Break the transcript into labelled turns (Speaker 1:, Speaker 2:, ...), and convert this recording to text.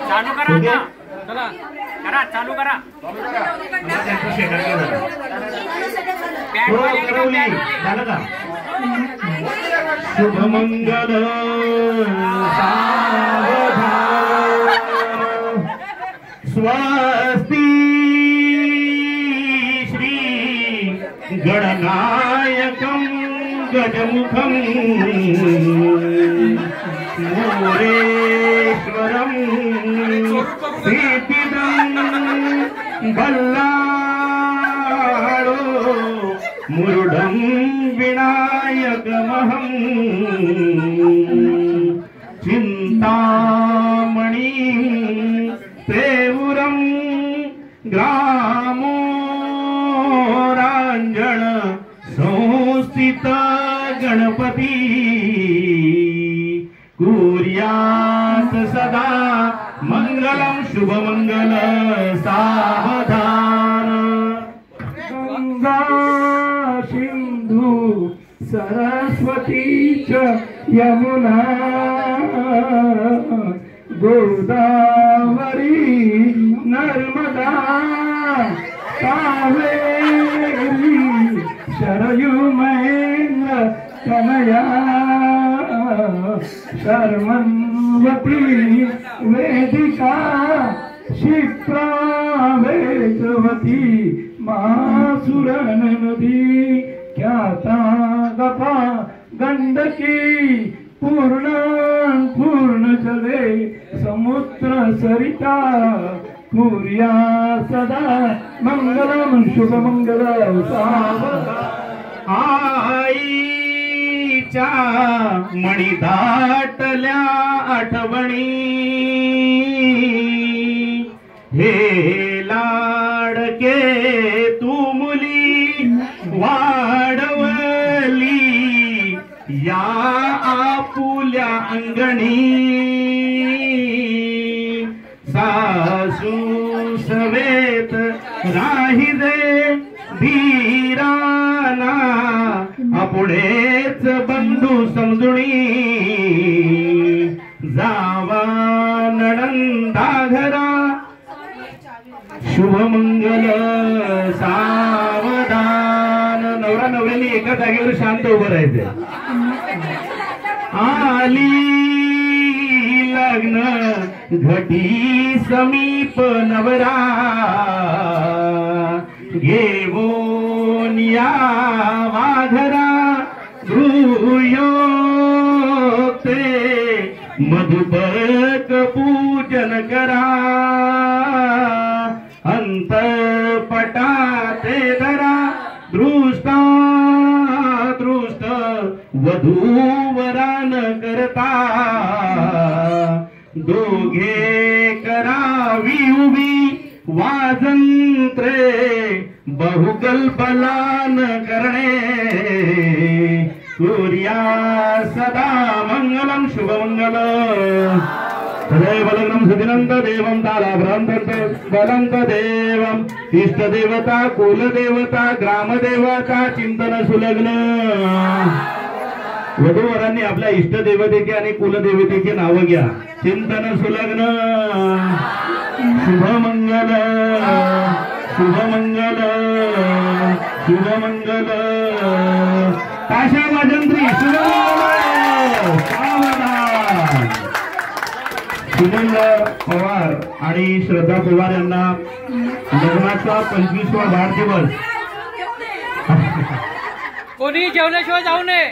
Speaker 1: चालू करा आता. चला करा, चालू करा.
Speaker 2: झालं का? शुभमंगल सावधान स्वस्ति श्री गणनायकं गजमुखं मोरेश्वरं सिद्धिदं बल्लाळो मुरुडं विनायकमहं चिंतामणि तेवुरं ग्रामोरांजन संस्थित गणपती कुर्यात सदा मंगलम शुभमंगल सावधान. गंगा सिंधू सरस्वती च यमुना गोदावरी नर्मदा कावेरी शरयू महेंद्र कनया शर्मन्वती वेदिका क्षिप्रा वेदवती मासुरन नदी ख्याता गपा गंडकी पूर्ण पूर्ण जले समुद्र सरिता कुर्या सदा मंगलम शुभमंगल सावधान. आईच्या मणी दाटल्या आठवणी हे लाडके तू मुली वाढवली या आपुल्या अंगणी सासू सवेत राहिदे धीराना आपुडेच बंधू समजुणी जावा नणंदा घरा शुभमंगल सावधान. नवरा नवऱ्याने एका जागेवर शांत उभं राहायचं. आली लग्न घटी समीप नवरा घेऊन या वाघरा गृह्योक्ते मधुपर्क पूजन करा अंतपटाते धरा दृष्टा दृष्ट वधूवरान करता दोघे करावी उभी वाजंत्रे बहुकल्पलान करणे सूर्या सदा मंगलम शुभमंगल. सदैव लग्नं सुदिनंत देवं तालाभ्रांत बलंत देवं इष्टदेवता कुलदेवता ग्रामदेवता चिंतन सुलग्न. वधूवरांनी आपल्या इष्टदेवतेचे आणि कुलदेवतेचे नाव घ्या. चिंतन सुलग्न शुभमंगल शुभमंगल शुभमंगल. काशा वाजंत्री शुभमंगल सावधान. सुनील पवार आणि श्रद्धा पवार यांना लग्नाचा 25वा वाढदिवस.
Speaker 1: कोणी जेवल्याशिवाय जाऊ नये.